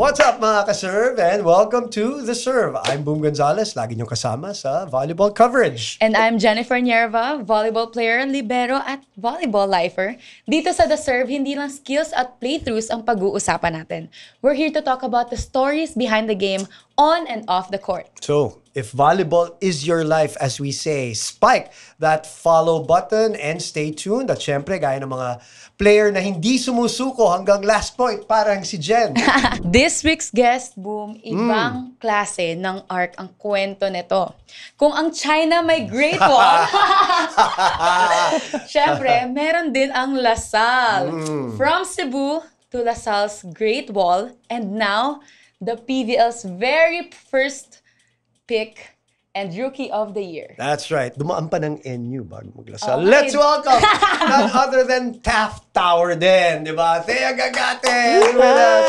What's up mga ka-serve and welcome to The Serve. I'm Boom Gonzalez, lagi niyong kasama sa volleyball coverage. And I'm Jennifer Nierva, volleyball player, libero at volleyball lifer. Dito sa The Serve, hindi lang skills at playthroughs ang pag-uusapan natin. We're here to talk about the stories behind the game on and off the court. So, if volleyball is your life, as we say, spike that follow button and stay tuned. At syempre, gaya ng mga player na hindi sumusuko hanggang last point, parang si Jen. This week's guest, Boom, ibang klase ng arc ang kwento nito. Kung ang China may Great Wall, syempre, meron din ang Lasal. From Cebu to Lasal's Great Wall, and now, the PVL's very first pick and Rookie of the Year. That's right. Dumaan pa ng NU bago maglasal. Okay. Let's welcome none other than Taft Tower din, di ba? Thea Gagate! With us.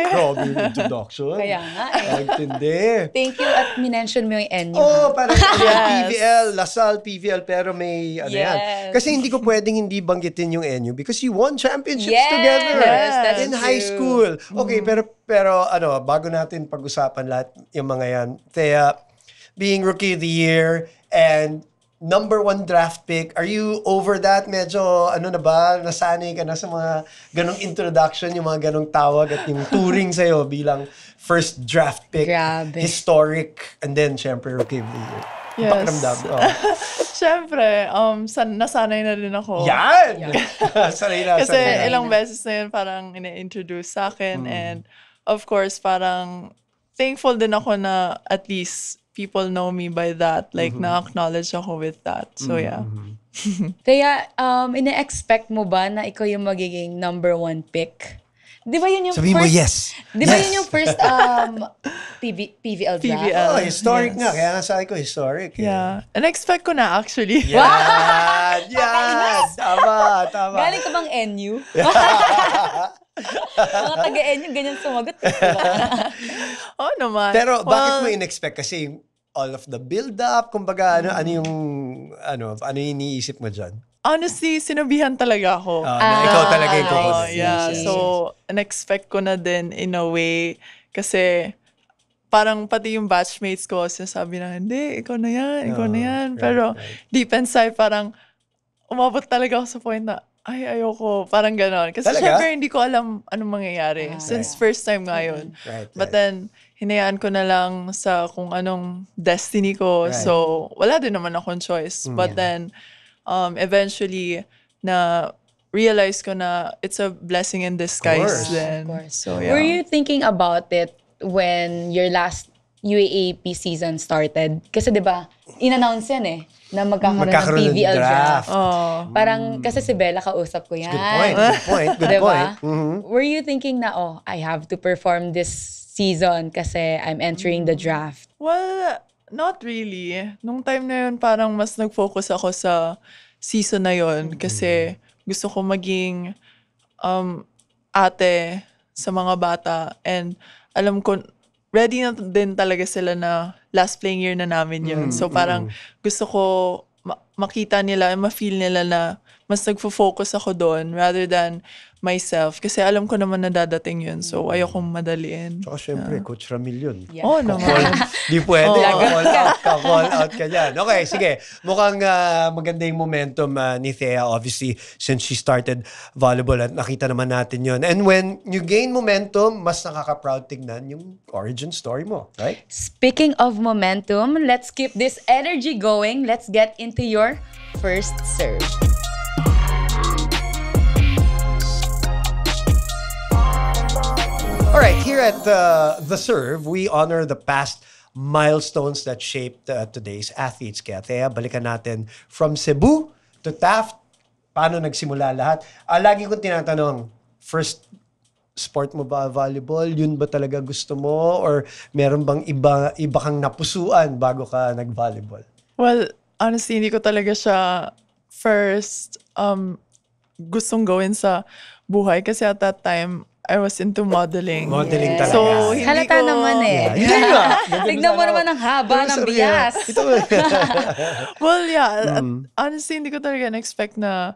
Grabe yung introduction. Kaya nga eh. Nagtindi. Thank you at minention mo yung NU. Oh, parang PVL, Lasal, PVL, pero may ano yan. Yes. Kasi hindi ko pwedeng hindi banggitin yung NU because you won championships Yes, together that's in high true. school. Okay, pero ano, bago natin pag-usapan lahat yung mga yan, Thea, being Rookie of the Year and #1 draft pick, are you over that? Medyo, ano na ba, nasanay ka na sa mga ganong introduction, yung mga ganong tawag at yung touring sa'yo bilang first draft pick, Grabe. historic, and then, syempre, Rookie of the Year. Yes. Pakiramdam. Oh. Siyempre, nasanay na rin ako. Yan! Sanay na, Kasi sanay na. ilang beses na yun parang ina-introduce sa akin. And of course, parang thankful din ako na at least people know me by that. Like, na-acknowledge ako with that. So, yeah. Kaya, ina-expect mo ba na ikaw yung magiging #1 pick? Di ba yun yung Sabihin first... mo yes. Di ba Yes. yun yung first PVL draft? PVL. Oh, historic Yes. nga. Kaya nga sabi ko, historic. Eh. Yeah. And expect ko na actually. Yan! Yan! Tama, tama. Galing ka bang NU? Mga taga-NU, ganyan sumagot. Oo naman. Pero bakit Well, mo in-expect? Kasi all of the build-up, kumbaga, ano yung iniisip mo dyan? honestly, sinabihan talaga ako. Na ikaw talaga yung I kukunin. see. Yeah, Yes, so in-expect ko na din in a way kasi parang pati yung batchmates ko sinasabi na, hindi, ikaw na yan, ikaw na yan. right, Pero right. deep inside parang umabot talaga ako sa point na, ay, ayoko. Parang ganon. Kasi Talaga? syempre hindi ko alam anong mangyayari. Since first time nga yun. Right, But then, hinayaan ko na lang sa kung anong destiny ko. Right. So, wala din naman akong choice. But then, eventually, na realize ko na it's a blessing in disguise course. then. Of course. So, yeah. Were you thinking about it when your last UAAP season started? Kasi di ba, in-announce yan eh, na magkakaroon ng PVL draft. Oh. Parang, kasi si Bella kausap ko yan. Good point, good point, good Diba? point. Mhm. Were you thinking na, I have to perform this season kasi I'm entering the draft? Well, not really. Nung time na yun, parang mas nag-focus ako sa season na yun kasi gusto ko maging ate sa mga bata and alam ko ready na din talaga sila na last playing year na namin yun. So parang gusto ko makita nila, ma-feel nila na mas nagfo-focus ako doon rather than myself. Kasi alam ko naman na dadating yun. So ayokong madaliin. Tsaka syempre, Coach Ramil yun. Yeah. Oo naman. Di pwede. Oh. Call out ka dyan. Okay, sige. Mukhang maganda yung momentum ni Thea, obviously, since she started volleyball at nakita naman natin yun. And when you gain momentum, mas nakaka-proud tignan yung origin story mo, right? Speaking of momentum, let's keep this energy going. Let's get into your first serve. All right, here at The Serve, we honor the past milestones that shaped today's athletes. Kaya Thea, balikan natin from Cebu to Taft. Paano nagsimula lahat? Lagi kong tinatanong, first sport mo ba volleyball? Yun ba talaga gusto mo? Or meron bang iba kang napusuan bago ka nag-volleyball? Well, honestly, hindi ko talaga siya first gustong gawin sa buhay kasi at that time, I was into modeling. Modeling talaga. So, hindi Halata ko... naman eh. Hindi nga. Tignan mo naman ang haba ng bias. Well, yeah. Honestly, hindi ko talaga na-expect na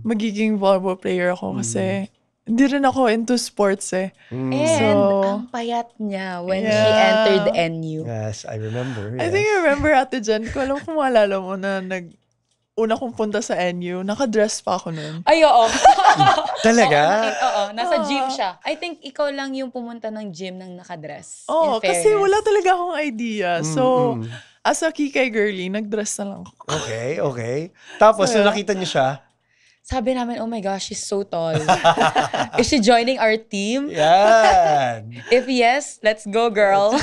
magiging volleyball player ako kasi hindi rin ako into sports eh. And So- ang payat niya when she Yeah. entered NU. Yes, I remember. I yes. think I remember Ate Jen, ko alam kung maalala mo na una kong punta sa NU, nakadress pa ako nun. Ay, oo. Talaga? Oo, nasa gym siya. I think ikaw lang yung pumunta ng gym ng nakadress. Oo, in kasi fairness. wala talaga akong idea. So, as a kikay girly, nagdress na lang ako. Okay. Tapos, nung nakita niyo siya, Sabi namin, oh my gosh, she's so tall. Is she joining our team? yan. If yes, let's go, girl.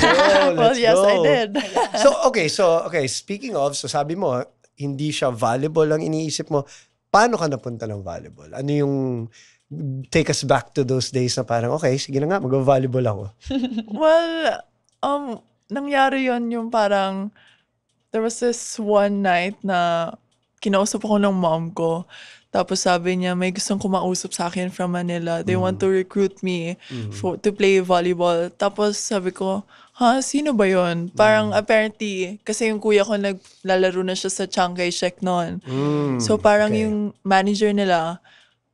Well, yes, I did. So, speaking of, so sabi mo, hindi siya volleyball ang iniisip mo. Paano ka napunta ng volleyball? Ano yung take us back to those days na parang, okay, sige na nga, mag-volleyball ako. Well, nangyari yon yung parang, there was this one night na kinausap ako ng mom ko. Tapos sabi niya, may gustong kumausap sa akin from Manila. They want to recruit me to play volleyball. Tapos sabi ko, sino ba yon? Parang apparently, kasi yung kuya ko naglalaro na siya sa Chiang Kai-shek noon. So parang yung manager nila,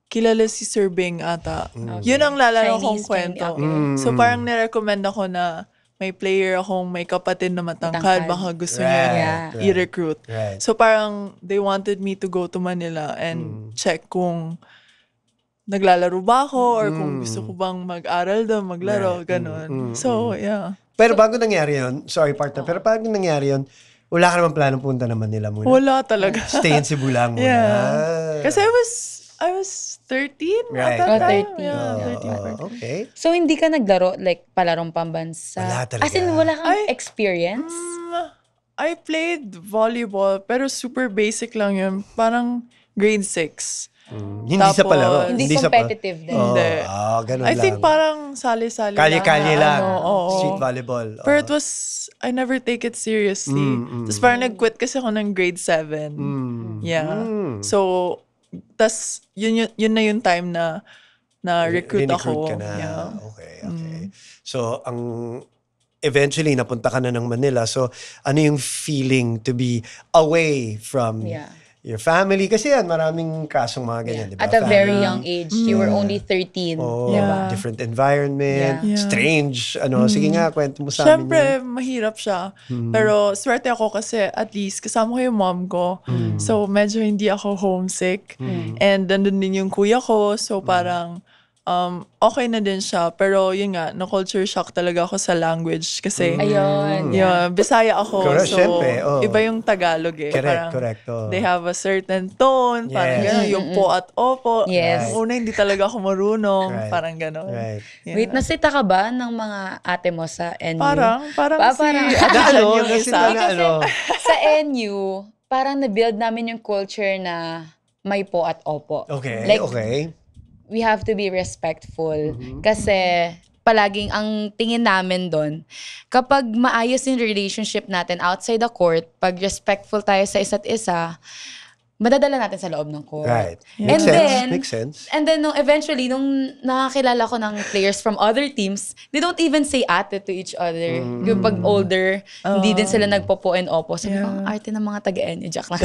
kilala si Sir Bing ata. Yun ang lalaro kong Chinese, kwento. okay. So parang nirecommend ako na may player akong may kapatid na matangkad, baka gusto niya Yeah. i-recruit. Right. So parang they wanted me to go to Manila and check kung naglalaro ba ako or kung gusto ko bang mag-aral doon, maglaro, ganun. So, yeah. Pero bago nangyari yun, sorry partner, pero bago nangyari yun, wala ka naman planong punta naman nila muna. Wala talaga. Stay in Cebu lang muna. Yeah. Kasi I was 13 Right, at that right. time. Yeah, 13. Okay. So, hindi ka naglaro, like, palarong pambansa? Wala talaga. As in, wala kang Ay. experience? I played volleyball, pero super basic lang yun. Parang grade 6. Hindi sa Tapos- palaro. Hindi sa competitive din. Hindi. Ganun I lang. think parang sali-sali Kalye-kalye lang. Oo. Street volleyball. Pero it was, I never take it seriously. Tapos parang nag-quit kasi ako ng grade 7. Yeah. So, tas yun na yung time na recruit ako. Ka na. Yeah. Okay. So, eventually, napunta ka na ng Manila. So, ano yung feeling to be away from your family? Kasi yan, maraming kasong mga ganyan, di ba? At a very Family. young age. You were only 13. Oh, Yeah. different environment. Yeah. Strange. Sige nga, kwento mo sa amin. Siyempre, mahirap siya. Pero swerte ako kasi at least kasama ko yung mom ko. So, medyo hindi ako homesick. And nandun din yung kuya ko. So, parang okay na din siya. Pero yun nga, na-culture shock talaga ako sa language. Kasi, Ayun. yeah, Bisaya ako. Correct, So, syempre, oo. iba yung Tagalog eh. Correct, oo. They have a certain tone. Parang Yes. gano'n. Yung po at opo. Yes. Nung una, hindi talaga ako marunong. Right. Parang gano'n. Right. Yeah. Wait, nasita ka ba ng mga ate mo sa NU? Parang si parang- Ate Na Jen ano? yung Nasita isa. na ano? Sa NU, parang na-build namin yung culture na may po at opo. Okay, Like, okay. we have to be respectful. Kasi palaging ang tingin namin doon, kapag maayos yung relationship natin outside the court, pag respectful tayo sa isa't isa, madadala natin sa loob ng court. Right. And Makes sense. And then, eventually, nung nakakilala ko ng players from other teams, they don't even say ate to each other. Yung pag older, hindi din sila nagpo-po and opo. Sabi ko, ang arte ng mga taga-NU, Jack lang.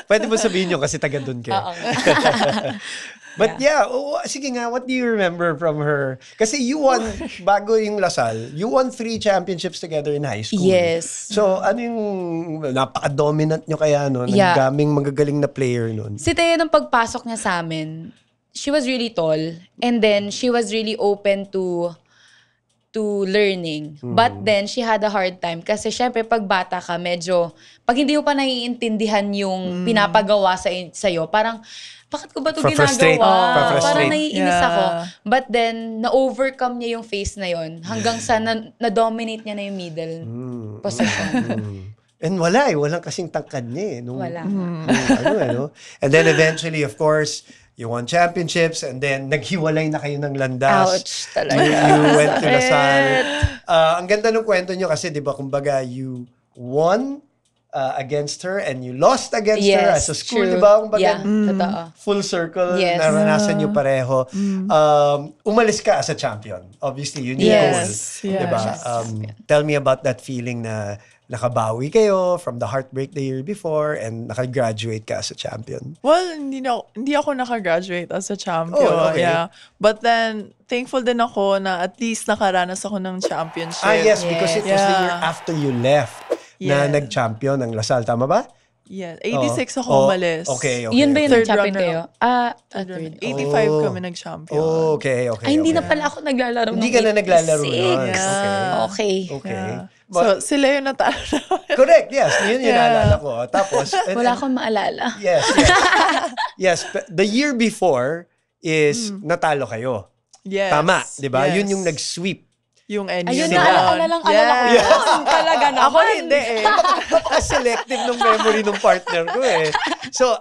Pwede mo sabihin nyo kasi taga doon kayo. Oo. But yeah, sige nga, what do you remember from her? Kasi you won, bago yung Lasal, you won 3 championships together in high school. Yes. So, ano yung napaka-dominant nyo kaya nun? Yeah. Ang daming magagaling na player nun. Si Thea, nung pagpasok niya sa amin, she was really tall. And then, she was really open to learning. But then, she had a hard time. Kasi syempre, pag bata ka, medyo, pag hindi mo pa naiintindihan yung pinapagawa sa'yo, parang, bakit ko ba ito Pa-frustrate. ginagawa? Pa-frustrate. Parang naiinis Yeah. ako. But then, na-overcome niya yung phase na yon hanggang sa na-dominate niya na yung middle position. And walang kasing tangkad niya eh. Wala. Ano. And then eventually, of course, you won championships and then naghiwalay na kayo ng landas. Ouch, talaga. You went to Lasal. Ang ganda ng kwento nyo kasi, di ba, kumbaga, you won against her and you lost against her Yes, as a school, true. di ba? Kumbaga, Yeah, totoo. full circle, Yes. naranasan nyo pareho. Umalis ka as a champion. Obviously, yun yung Yes, goal. yes. Diba? Tell me about that feeling na nakabawi kayo from the heartbreak the year before and nakagraduate ka as a champion. Well, hindi ako nakagraduate as a champion. Oh, okay. Yeah. But then, thankful din ako na at least nakaranas ako ng championship. Yes, because it was the year Yeah. after you left na Yeah. nag-champion ng Lasal. Tama ba? Yeah. 86 ako umalis. Okay. Yun ba yung Third nag-champion runner kayo? Third. 85 kami nag-champion. Okay. Ay, hindi na pala ako naglalaro Hindi ng ka na naglalaro 86. nun. Yeah. Okay. Okay. Yeah. But- So, sila yung natalo namin. Correct, yes. Yun yung Yeah. naalala ko. Tapos, Wala akong maalala. Yes. Yes, the year before is natalo kayo. Yes. Tama, di ba? Yes. Yun yung nag-sweep. Yung NU. Ayun, Sila. naalala ko Yes. yun. Talaga naman. Ako hindi eh. Napaka-selective ng memory ng partner ko eh. So,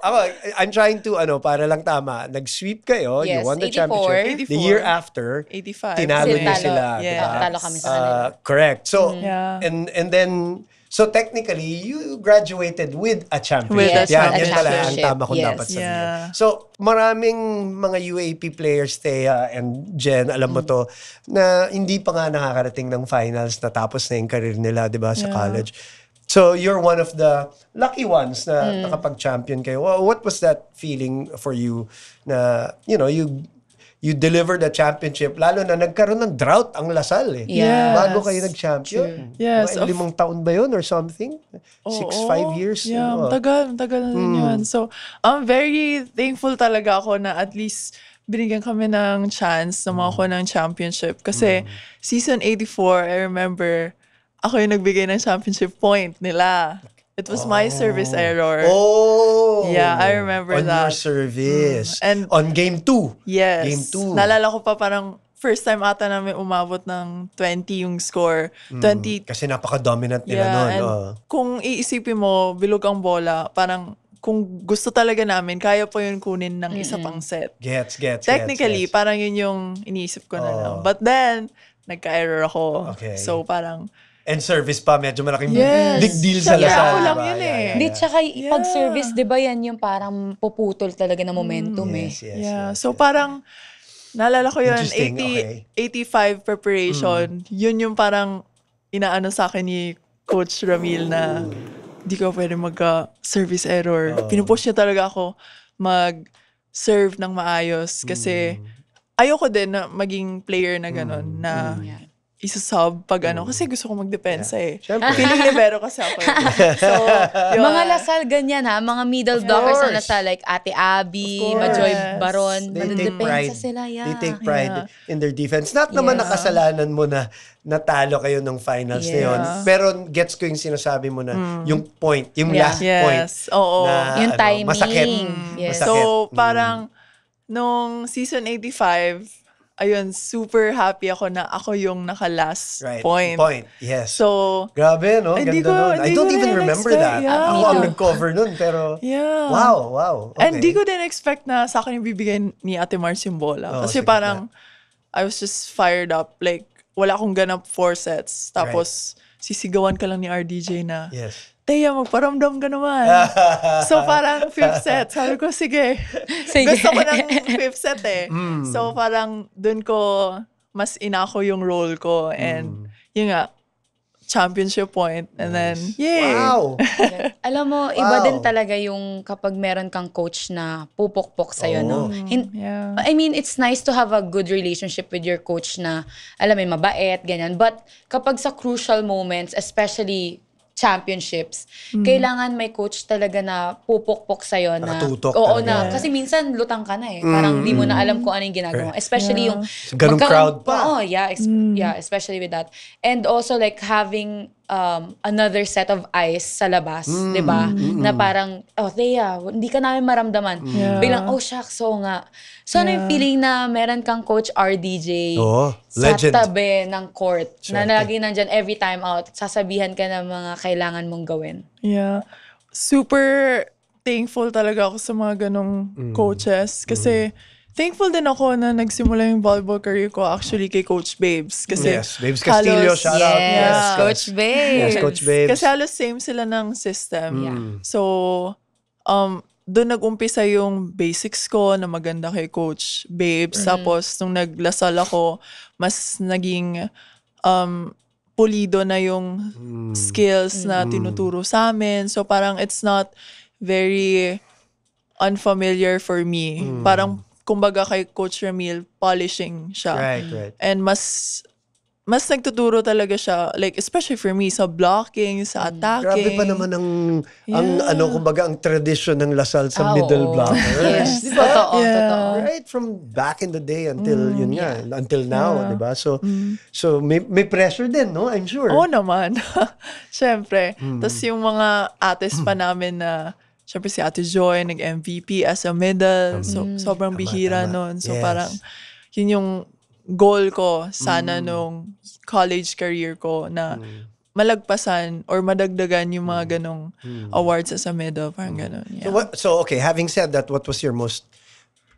I'm trying to, para lang tama, nag-sweep kayo, you Yes, won the 84. championship. The year after, 85. tinalo Kasi niyo talo. sila. Yeah. diba? Talo kami sa kanila. Correct. So, Yeah. and then, so technically, you graduated with a championship. With a Yan pala ang championship. tama kong Yes. dapat sabihin. Yeah. So, maraming mga UAP players, Thea and Jen, alam mo to, na hindi pa nga nakakarating ng finals, natapos na yung career nila, di ba, sa Yeah. college. So, you're one of the lucky ones na nakapag-champion kayo. What was that feeling for you na, you delivered the championship, lalo na nagkaroon ng drought ang Lasal eh. Yes. Bago kayo nag-champion. Yes, Mga 5 taon ba yun or something? 5 years? Yeah, Oo. matagal na din yun. So, I'm very thankful talaga ako na at least binigyan kami ng chance na makakuha ng championship. Kasi season 84, I remember, ako yung nagbigay ng championship point nila. It was my service error. Oh! Yeah, I remember on that. your service. And- on game 2. Yes. Game 2. Naalala ko pa parang first time ata namin umabot ng 20 yung score. 20. Kasi napaka-dominant nila Yeah, nun. and kung iisipin mo, bilog ang bola, parang kung gusto talaga namin, kaya po yun kunin ng isa pang set. Gets. Technically, gets. parang yun yung iniisip ko na lang. But then, nagka-error ako. Okay. So parang, And service pa, medyo malaking Yes. big deal sa Kaya Lasal. ako lang diba? yun eh. Hindi, tsaka pag service, di ba yan yung parang puputol talaga na momentum eh. Yes, yeah. yes. So parang, naalala ko yun, Interesting, okay. 85 preparation, yun yung parang inaano sa akin ni Coach Ramil na di ko pwede magka-service error. Pinupush niya talaga ako mag-serve ng maayos kasi ayoko din na maging player na gano'n na isa-sub pag kasi gusto ko magdepensa eh. Siyempre. Feeling libero kasi ako eh. So, yun. Mga Lasal ganyan ha, mga middle blockers ng Lasal like Ate Abby, Of course. Majoy Baron, They take madedepensa pride. sila. Yeah. They take pride in their defense. Not naman Yeah. nakasalanan mo na natalo kayo ng finals na yun. Yeah. Pero gets ko yung sinasabi mo na yung point, yung Yeah. last point. Yes, oo. Na, Yung timing. masakit. Yes. Masakit. So, parang, nung season 85, ayun, super happy ako na ako yung naka-last Right. point. Yes. So, grabe, no? Hindi Ganda ko- nun. I hindi don't ko even rin remember expect. that. Yeah. Ako Me ang too. nag-cover nun, pero yeah. wow. Okay. And di ko din expect na sa akin yung bibigay ni Ate Mars yung bola. Oo, Kasi sige parang, I was just fired up. Like, wala akong ganap 4 sets. Tapos, sisigawan ka lang ni RDJ na, Yes. Teya, magparamdam ka naman. So, parang 5th set. Sabi ko, sige. Sige. Gusto ko ng 5th set eh. So, parang dun ko mas inako yung role ko. And, yun nga, championship point. And then, yay! Wow. Alam mo, iba Wow. din talaga yung kapag meron kang coach na pupukpok sa'yo, no? Yeah. I mean, it's nice to have a good relationship with your coach na, alam mo, mabait, ganyan. But kapag sa crucial moments, especially championships, kailangan may coach talaga na pupukpok sa'yo na, Nakatutok oo talaga. na, kasi minsan lutang ka na eh. Parang di mo na alam kung ano yung ginagawa. Especially yung, Ganung crowd magkaroon- pa. Oo, yeah, yeah, especially with that. And also like having another set of eyes sa labas, di ba? Na parang, Thea, hindi ka namin maramdaman. Yeah. Biglang, shucks, so nga. So ano yung feeling na meron kang Coach RDJ Oo, sa legend. tabi ng court na Swerte. lagi nandyan every time out, sasabihan ka ng mga kailangan mong gawin. Yeah. Super thankful talaga ako sa mga ganong coaches. Kasi thankful din ako na nagsimula yung volleyball career ko actually kay Coach Babes. Kasi Yes, Babes Castillo, halos- shout out. Yes, Coach Babe. Yes, Coach Babes. Kasi halos same sila ng system. Yeah. So, doon nag-umpisa yung basics ko na maganda kay Coach Babes. Tapos, nung naglasal ako, mas naging pulido na yung skills na tinuturo sa amin. So, parang it's not very unfamiliar for me. Parang, kumbaga kay Coach Ramil, polishing siya. Right. And mas nagtuturo talaga siya, like, especially for me, sa blocking, sa attacking. Grabe pa naman ang kumbaga, ang tradition ng Lasal sa middle oo. blockers. Yes, totoo. Right from back in the day until yun nga, until now, di ba? So may pressure din, no? I'm sure. Oo naman. Siyempre. Tapos yung mga ates pa namin na, siyempre si Ate Joy, nag-MVP as a middle. So, sobrang bihira nun. So, Yes. parang, yun yung goal ko sana nung college career ko na malagpasan or madagdagan yung mga ganong awards as a middle. Parang ganon. Yeah. So okay, having said that, what was your most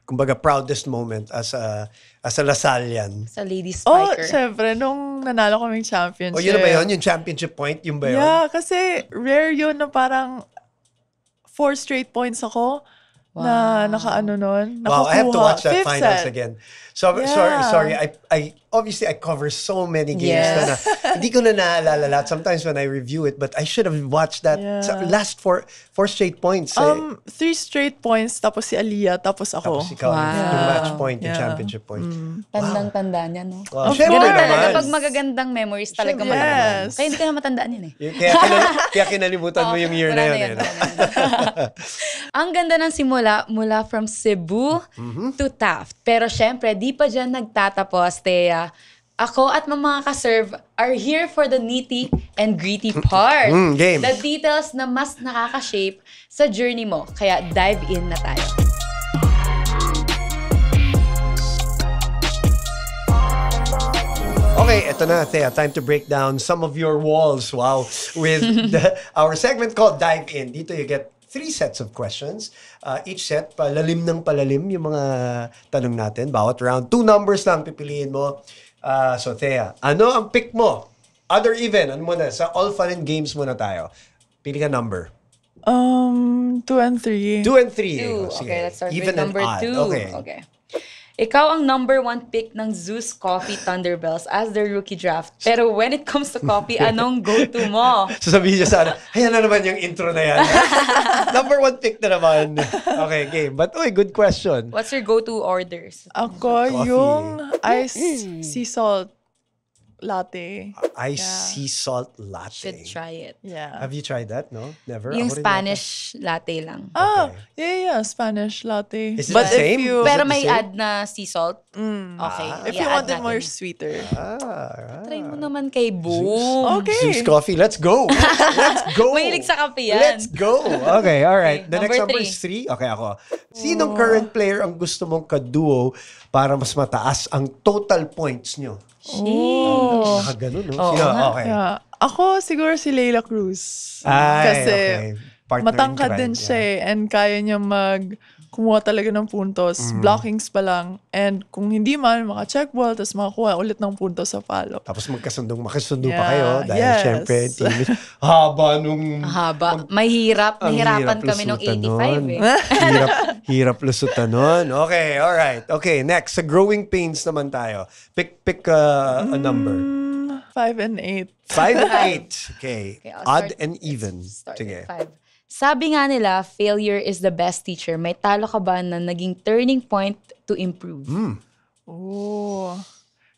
kumbaga proudest moment as a Lasallian? Sa lady Oh, spiker. syempre, nung nanalo kaming championship. O yun na ba yun? Yung championship point? Yung ba yun? Yeah, kasi rare yun na parang 4 straight points ako na nakaano nun. Wow, I have to nakakuha. watch that Fifth finals set. again. So Yeah. sorry. I obviously I cover so many games Yes. na hindi ko na naalala lahat. Sometimes when I review it, but I should have watched that last four straight points. 3 straight points, tapos si Aliyah, tapos ako. Tapos ikaw, yung match point, yung Yeah. championship point. Tandang-tanda niya, no? Wow. Of Syempre course. naman. Talaga, pag magagandang memories talaga Siyempre. malaman. Yes. Kaya hindi ko na matandaan yun eh. Kaya kinalimutan mo yung year Wala na yun. Ang ganda ng simula mula from Cebu to Taft. Pero syempre, di pa dyan nagtatapos, Thea. Ako at mga ka-serve are here for the nitty and gritty part. Game. The details na mas nakaka-shape sa journey mo. Kaya dive in na tayo. Okay, eto na, Thea. Time to break down some of your walls. Wow. With our segment called Dive In. Dito you get 3 sets of questions. Each set, palalim ng palalim yung mga tanong natin. Bawat round, 2 numbers lang pipiliin mo. So, Thea, ano ang pick mo? Other even, ano muna? Sa all fun and games muna tayo. Pili ka number. 2 and 3. 2 and 3. Two. Sige. Okay, let's start Even with number and odd. 2. Okay. Ikaw ang number 1 pick ng Zeus Coffee Thunderbells as their rookie draft. Pero when it comes to coffee, anong go-to mo? Sasabihin niya sana, ayan na naman yung intro na yan. Number 1 pick na naman. Okay, game. But, good question. What's your go-to orders? Ako, Coffee. yung iced sea salt latte. Ice sea salt latte. Should try it. Yeah. Have you tried that? No? Never? Yung Ako rin Spanish latte lang. Yeah, Spanish latte. Is it But the same? if you, Is Pero it the may same? add na sea salt. Okay. if you i-add want it natin. more sweeter. Try mo naman kay Boom. Okay. Zeus Coffee, let's go! Let's go! Mahilig sa kape yan. Let's go! Okay, alright. Okay, The next number number is 3. Okay, ako. Sinong current player ang gusto mong kaduo para mas mataas ang total points nyo? Oh. Nakaganon, no? Oo Sino? nga. Okay. Yeah. Ako, siguro si Leila Cruz. Ay, Kasi okay. Partner in matangkad crime, din siya and kaya niya kumuha talaga ng puntos. Blockings pa lang. And kung hindi man, maka-check ball, tapos makakuha ulit ng puntos sa follow. Tapos makasundo pa Yeah, kayo dahil yes. syempre team haba nung Haba. Mahirap. ang Nahirapan hirap kami nung lusutan 85 nun. eh. hirap lusutan nun. Okay, alright. Okay, next. Sa growing pains naman tayo. Pick a number. 5 and 8. 5 and 8. Okay. Okay, I'll Odd start- and even. Start Sige. with 5. Sabi nga nila, failure is the best teacher. May talo ka ba na naging turning point to improve? Oh.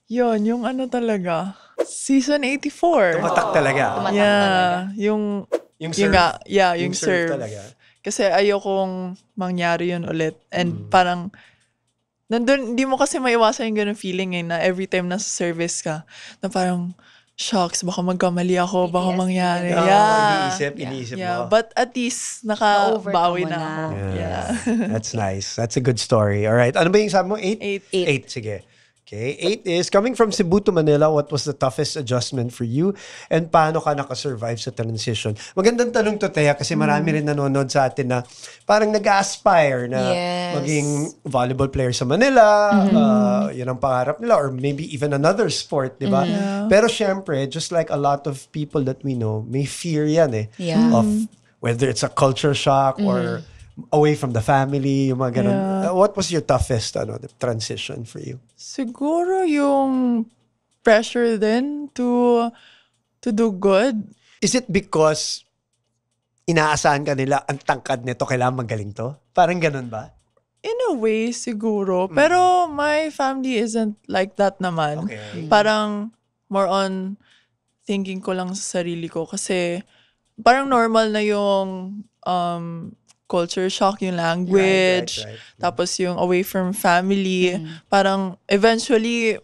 Yun, yung ano talaga. Season 84. Tumatak talaga. Tumatak Yeah. talaga. Yung serve. nga, yeah, yung serve. talaga. Kasi ayokong mangyari yun ulit. And parang, nandun, hindi mo kasi maiwasan yung ganun feeling na every time nasa service ka, na parang, shocks, baka magkamali ako, baka PTSD. mangyari. Oo, Yeah. iniisip Yeah, mo. but at least Na-overcome nakabawi mo na na. ako. Yeah. That's nice. That's a good story. Alright. Ano ba yung sabi mo? 8? 8. 8. Sige. Okay, 8 is, coming from Cebu to Manila, what was the toughest adjustment for you? And paano ka nakasurvive sa transition? Magandang tanong to, Thea, kasi marami rin nanonood sa atin na parang nag-aspire na Yes. maging volleyball player sa Manila. Yun ang pangarap nila. Or maybe even another sport, di ba? Pero syempre, just like a lot of people that we know, may fear yan Yeah. of whether it's a culture shock or away from the family, yung mga ganun. What was your toughest the transition for you? Siguro yung pressure din to do good. Is it because inaasahan ka nila, ang tangkad nito, kailangan magaling to? Parang ganun ba? In a way, siguro. Pero my family isn't like that naman. Okay. Parang more on thinking ko lang sa sarili ko. Kasi parang normal na yung culture shock, yung language, Right. tapos yung away from family. Parang eventually,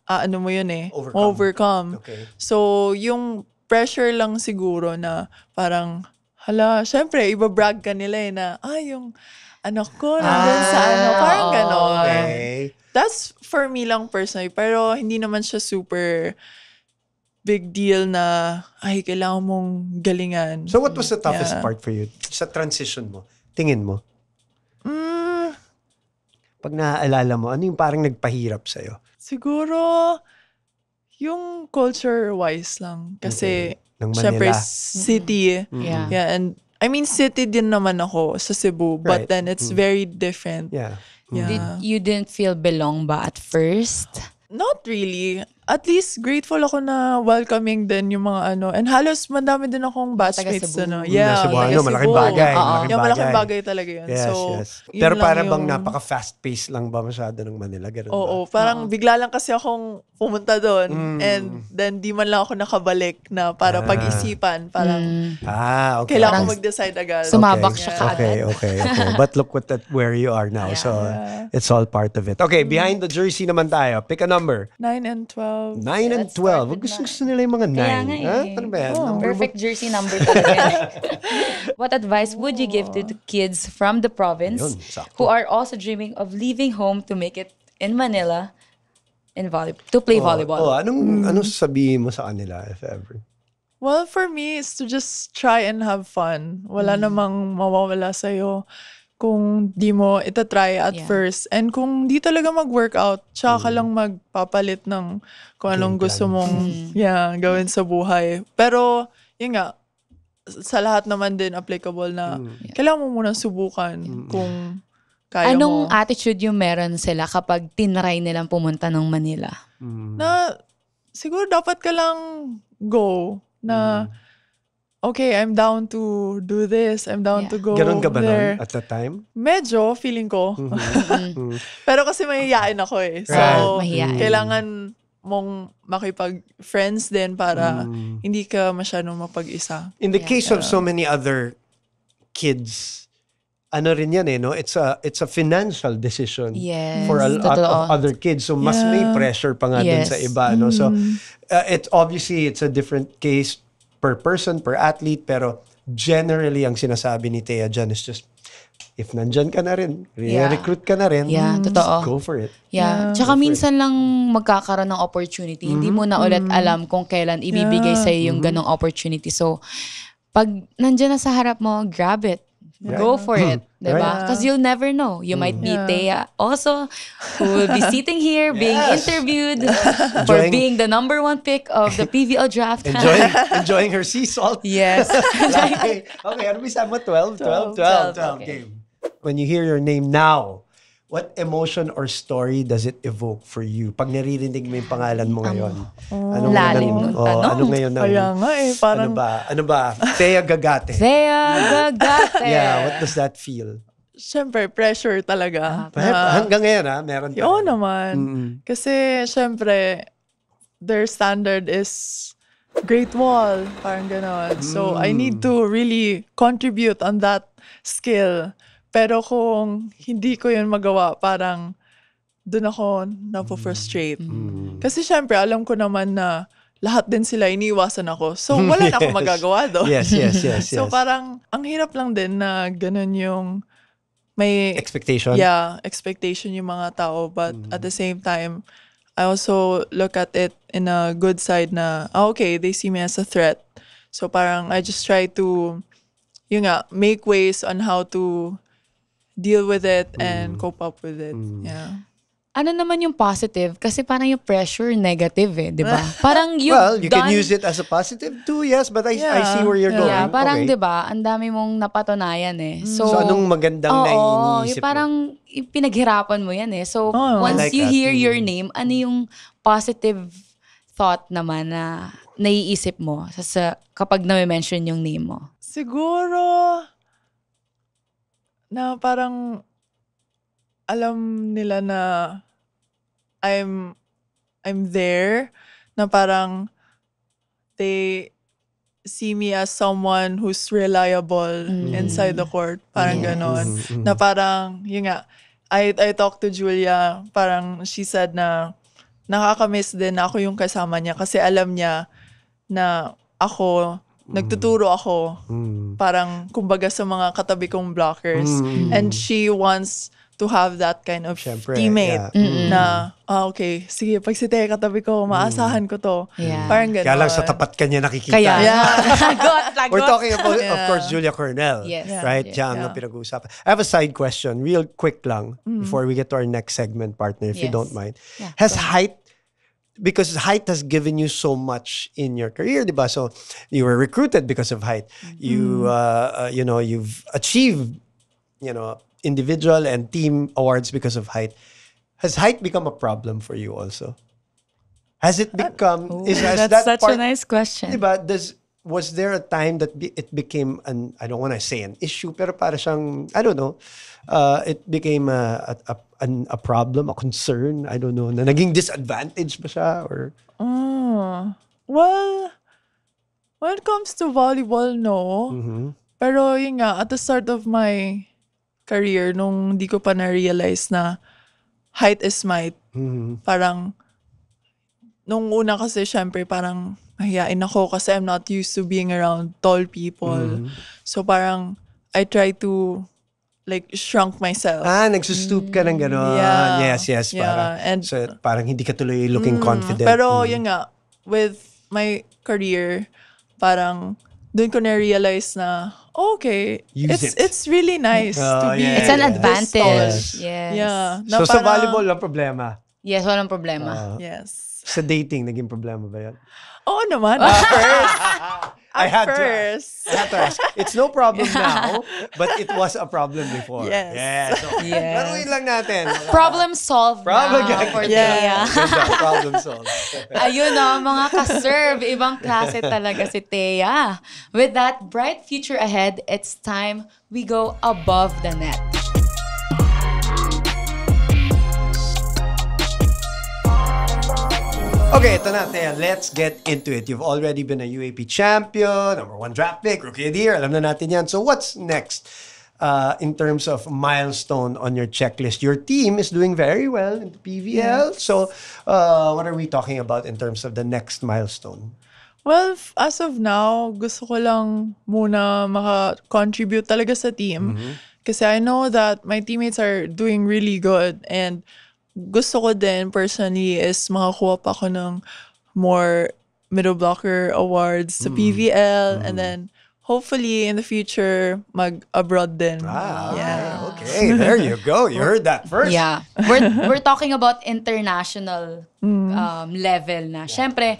ano mo yun overcome. Okay. So, yung pressure lang siguro na parang, hala, syempre, ibabrag ka nila na, yung anak ko, nandun sa parang ganon. Okay. That's for me lang personally, pero hindi naman siya super big deal na, kailangan mong galingan. So what was the toughest Yeah. part for you sa transition mo? Tingin mo? Pag naaalala mo, ano yung parang nagpahirap sa'yo? Siguro, yung culture-wise lang. Kasi, Ng Manila. syempre, city. Yeah. Yeah, and I mean, city din naman ako sa Cebu, Right. but then it's very different. Yeah. Yeah. You didn't feel belong ba at first? Not really. At least, grateful ako na welcoming din yung mga and halos madami din akong batchmates. Taga-Cebu. Yeah, Cebuano, taga-Cebu. malaking bagay. Oo. Malaking Yeah, malaking bagay. bagay talaga yun. Yes, So, yes. yun Pero lang para bang yung- napaka-fast-paced lang ba masyado ng Manila? Ganun ba? Oo, parang bigla lang kasi akong pumunta doon and then di man lang ako nakabalik na para pag-isipan. Parang Okay. kailangan ko mag-decide agad. Sumabak siya Okay, kaagad. okay. But look where you are now. So, it's all part of it. Okay, behind the jersey naman tayo. Pick a number. 9 and 12. 9 and Let's start 12. with Gusto nila yung mga 9. Kaya nga Ha? eh. Ano ba yan? Oh, Number perfect jersey number talaga. What advice would you give to the kids from the province Ayun, sakto. who are also dreaming of leaving home to make it in Manila to play volleyball? Anong sasabihin mo sa kanila, if ever? Well, for me, it's to just try and have fun. Wala namang mawawala sa'yo kung di mo itatry at Yeah. first. And kung di talaga mag-workout, tsaka ka lang magpapalit ng kung anong Game gusto plan. mong gawin sa buhay. Pero, yun nga, sa lahat naman din applicable na kailangan mo muna subukan kung kaya Anong mo. attitude yung meron sila kapag tinry nilang pumunta ng Manila? Na siguro dapat ka lang go na okay, I'm down to do this. I'm down to go Ganun ka ba there. nun at the time? Medyo, feeling ko. Pero kasi mahihain ako eh. So, Right. Mahiyain. kailangan mong makipag-friends din para hindi ka masyadong mapag-isa. In the case of so many other kids, ano rin yan no? It's a financial decision Yes, for a lot totoo. of other kids. So mas may pressure pa nga din Yes. sa iba, no? So it's a different case per person, per athlete, pero generally ang sinasabi ni Thea dyan is just if nandyan ka na rin, recruit ka na rin, Yeah, totoo. go for it. Yeah. Tsaka minsan lang magkakaroon ng opportunity. Hindi mo na ulit alam kung kailan ibibigay sa'yo yung ganong opportunity. So, pag nandyan na sa harap mo, grab it. Go for it. Diba? Right. Because you'll never know. You might be Thea also, who will be sitting here being interviewed for Enjoying- being the number 1 pick of the PVL draft. Enjoying her sea salt. Yes. Okay, ano ba sabi mo? 12? 12. Okay. Game. When you hear your name now, what emotion or story does it evoke for you? Pag naririnig mo yung pangalan mo ngayon. Anong lalim ng tanong. ano ngayon ang... Kaya nga eh, parang Ano ba? Thea Gagate. Thea Gagate. Yeah, what does that feel? syempre pressure talaga. Hanggang ngayon meron pa. Oo rin. naman. Kasi syempre, their standard is Great Wall, parang ganon. So, I need to really contribute on that skill. Pero kung hindi ko yun magawa, parang dun ako napo-frustrate. Kasi syempre, alam ko naman na lahat din sila iniiwasan ako. So, wala na ako magagawa doon. Yes. So, parang ang hirap lang din na ganun yung may Expectation. expectation yung mga tao, but at the same time I also look at it in a good side na okay, they see me as a threat. So parang I just try to make ways on how to deal with it and cope up with it. Yeah. Ano naman yung positive? Kasi parang yung pressure, negative di ba? Parang Well, you can use it as a positive too, yes, but I see where you're going. Yeah, parang Okay. di ba, ang dami mong napatunayan So anong magandang naiisip yung parang pinaghirapan mo yan So I once like you that. hear your name, ano yung positive thought naman na naiisip mo kapag na-mention yung name mo? Siguro na parang alam nila na I'm there, na parang they see me as someone who's reliable inside the court. Parang ganon. Na parang, yun nga, I talked to Julia, parang she said na nakakamiss din ako yung kasama niya kasi alam niya na ako, nagtuturo ako, parang kumbaga sa mga katabi kong blockers. And she wants to have that kind of Syempre, teammate yeah. na, okay, sige, pag si Tea katabi ko, maasahan ko to. Yeah. Parang ganon. Kaya lang sa tapat ka niya nakikita. Kaya, Yeah. We're talking about, of course, Julia Cornell. Yes. Right? Yeah. Diyan ang pinag-uusapan. I have a side question, real quick lang, before we get to our next segment, partner, if you Yes. don't mind. Yeah, Has go height, because height has given you so much in your career, di ba? So, you were recruited because of height. You, you've achieved, individual and team awards because of height. Has height become a problem for you also? Has it become... has that's that such part, a nice question. diba, was there a time that it became I don't want to say an issue, pero para siyang, I don't know, it became a problem, a concern, I don't know, na naging disadvantage ba siya? Or... Well, when it comes to volleyball, no. Pero yun nga, at the start of my career, nung di ko pa na-realize na height is might, parang, nung una kasi, syempre, parang, mahihain ako kasi I'm not used to being around tall people. So parang, I try to, shrunk myself. Nagsustoop ka ng gano'n. Yeah. Yes. Yeah, Parang, and- so, parang hindi ka tuloy looking confident. Pero yun nga, with my career, parang doon ko na-realize na, okay, Use it. it's really nice to be yeah. It's an Yes. advantage. Yes. Yes. Yeah. So sa volleyball, lang problema. Yes, walang problema. Yes. Sa dating, naging problema ba yan? Oo naman. At first. I had to first. ask. It's no problem now, but it was a problem before. Yes. Okay. Yes. Laruin lang natin. Problem solved Problem now for Yeah. Thea. Ganda, problem solved. Ayun mga ka-serve. Ibang klase talaga si Thea. With that bright future ahead, it's time we go above the net. Okay, ito na, Thea. Let's get into it. You've already been a UAP champion, #1 draft pick, Rookie of the Year. Alam na natin yan. So what's next in terms of milestone on your checklist? Your team is doing very well in the PVL. So what are we talking about in terms of the next milestone? Well, as of now, gusto ko lang muna maka-contribute talaga sa team. Kasi I know that my teammates are doing really good, and gusto ko din personally is makakuha pa ako ng more middle blocker awards sa PVL, and then hopefully in the future mag-abroad din. Okay, there you go. You heard that first. Yeah. We're talking about international level na. Syempre,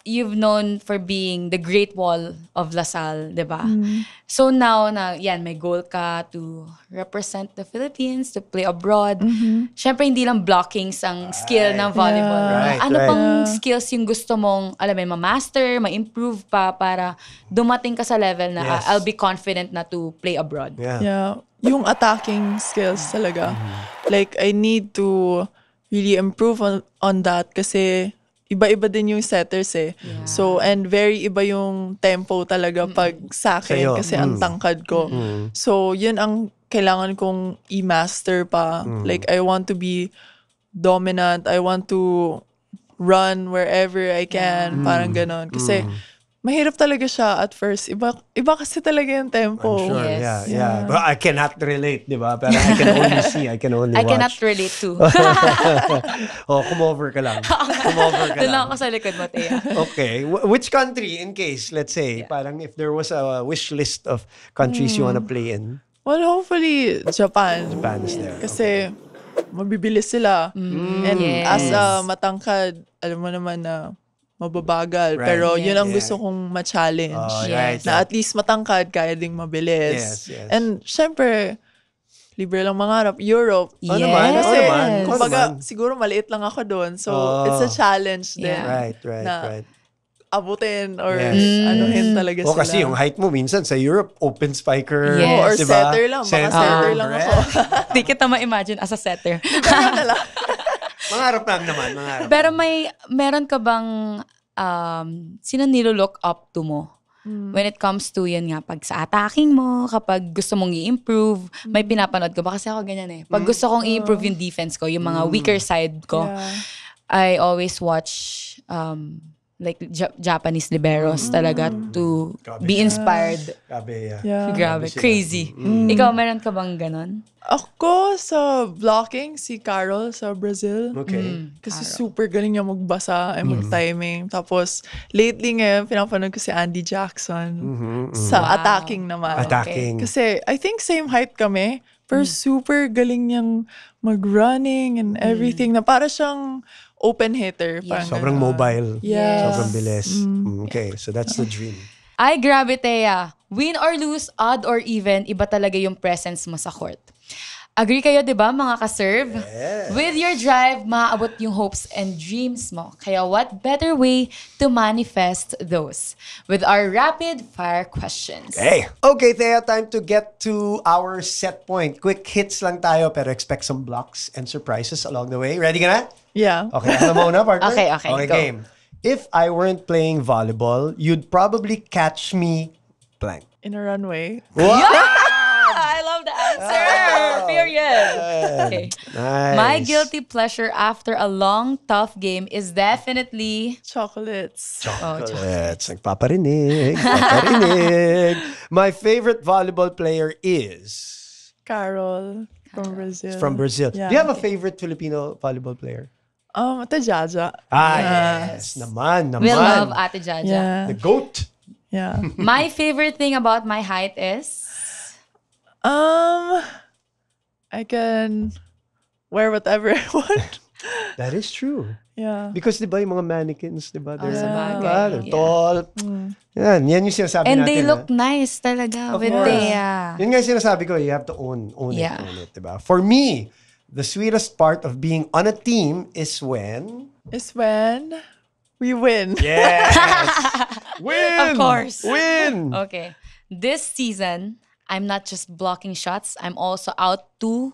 you've known for being the Great Wall of LaSalle, di ba? So now na may goal ka to represent the Philippines, to play abroad. Syempre hindi lang blockings ang skill ng volleyball. Right, Ano right. pang skills yung gusto mong, ma-master, ma-improve pa para dumating ka sa level na Yes. I'll be confident na to play abroad. Yeah. Yung attacking skills talaga. I need to really improve on that kasi iba-iba din yung setters eh. So, and very iba yung tempo talaga pag sa akin Sa'yo. kasi ang tangkad ko. So, yun ang kailangan kong i-master pa. I want to be dominant. I want to run wherever I can. Parang ganon. Kasi mahirap talaga siya at first. Iba kasi talaga yung tempo. I'm sure, Yes. yeah. But I cannot relate, di ba? Pero I can only see, I can only I watch. cannot relate to. Come over ka lang. Come over ka Doon lang lang. ako sa likod mo, Thea. Okay. Which country, in case, let's say, parang if there was a wish list of countries you wanna play in, Well, hopefully, Japan. Japan is there. Kasi, mabibilis sila. And Yes. as a matangkad, alam mo naman na mababagal. Right. Pero yun ang Yeah. gusto kong ma-challenge. Oh, Yes. right. Na at least matangkad, kaya ding mabilis. Yes. And syempre, libre lang mangarap. Europe. Oh, naman. Yes. Oh, naman. Oh, Kumbaga, naman. siguro maliit lang ako doon. So, Oh. it's a challenge din. Yeah. Right. Na abutin or Yes. anuhin talaga O sila. kasi yung height mo minsan sa Europe, open spiker. Yes. Or diba? setter lang. Baka setter lang ako. Di kita ma-imagine as a setter. Mangarap lang naman. Mangarap. Pero meron ka bang sino nilo-look up to mo? When it comes to yun nga, pag sa attacking mo, kapag gusto mong i-improve, may pinapanood ko ba? Kasi ako ganyan eh. Pag gusto kong i-improve yung defense ko, yung mga weaker side ko, Yeah. I always watch like Japanese liberos talaga to be inspired. Grabe, yeah. Yeah. Grabe, sila. crazy. Ikaw, meron ka bang ganon? Ako sa blocking, si Carol sa Brazil. Okay. Kasi super galing niya magbasa and mag-timing. Tapos, lately ngayon, pinapanood ko si Andy Jackson sa attacking naman. Attacking. Kasi, I think same height kami. Pero super galing niyang mag-running and everything. Na para siyang open hitter. Parang Sobrang ganon. mobile. Yes. Sobrang bilis. Okay, so that's the dream. Ay, grabe, Thea. Win or lose, odd or even, iba talaga yung presence mo sa court. Agree kayo, di ba, mga ka-serve? With your drive, maaabot yung hopes and dreams mo. Kaya what better way to manifest those? With our rapid-fire questions. Okay, Thea, time to get to our set point. Quick hits lang tayo, pero expect some blocks and surprises along the way. Ready ka na? Yeah. Okay, alam mo na, partner? Okay, go. game. If I weren't playing volleyball, you'd probably catch me blank. In a runway. Wow! I love the answer! Period. Okay. Nice. My guilty pleasure after a long, tough game is definitely... Chocolates. Chocolates. Nagpaparinig. My favorite volleyball player is... Carol from Brazil. From Brazil. Yeah. Do you have a favorite Filipino volleyball player? Ate Jaja. Yes. Naman. We love Ate Jaja. Yeah. The GOAT. Yeah. My favorite thing about my height is... I can wear whatever I want. That is true. Yeah. Because di ba yung mga mannequins, di ba? They're, sabagay. they're Yeah. tall. Yan yung sinasabi And natin. they look ha? nice talaga Of with course. Thea. Yun nga yung sinasabi ko, you have to own Yeah. it, di ba? For me, the sweetest part of being on a team is when... Is when we win. Yes! Win! Of course. Win! Okay. This season, I'm not just blocking shots, I'm also out to...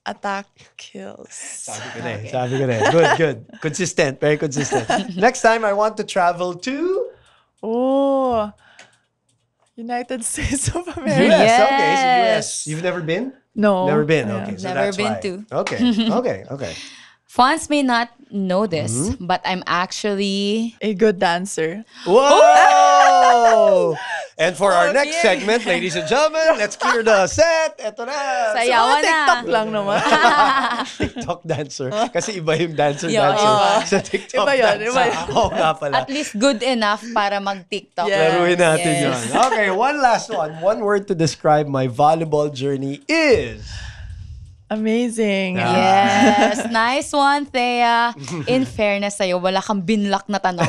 Attack kills. Sabi ko na eh. Good. Consistent. Very consistent. Next time, I want to travel to... Oh. United States of America. US. Yes. Okay, so US. You've never been? No. Never been. Yeah. Okay, so Never that's been why. to. Okay. Fans may not know this, but I'm actually... A good dancer. Whoa! And for our next Okay. segment, ladies and gentlemen, let's clear the set. Eto na. Sayawan na. TikTok lang naman. TikTok dancer. Kasi iba yung dancer Yeah, sa TikTok Iba yun, dancer. iba yun. Oo nga pala. At least good enough para mag-TikTok. Yeah. Laruin natin Yes. yun. Okay, one last one. One word to describe my volleyball journey is... Amazing. Yes. Nice one, Thea. In fairness sa'yo, wala kang binlock na tanong.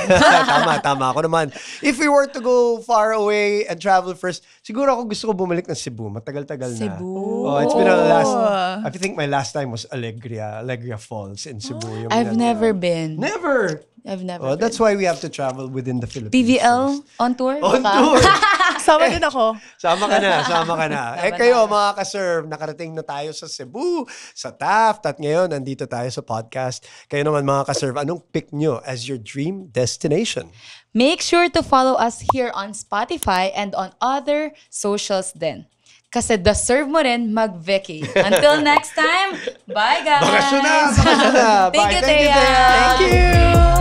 Tama. Ako naman. If we were to go far away and travel first, siguro ako gusto ko bumalik ng Cebu. Matagal-tagal na. Cebu. Oh, it's been I think my last time was Alegria Falls in Cebu. Yung I've never been. Never. I've never Oh, been. that's why we have to travel within the Philippines. PVL first. on tour? On Baka? tour. Sama din ako. Sama ka na. Kayo, mga ka-serve, nakarating na tayo sa Cebu, sa Taft, at ngayon, nandito tayo sa podcast. Kayo naman, mga ka-serve, anong pick nyo as your dream destination? Make sure to follow us here on Spotify and on other socials din. Kasi deserve mo rin mag-Vicky. Until next time, bye guys! Bakasyon na! Thank Bye. you, Thea! Thank you.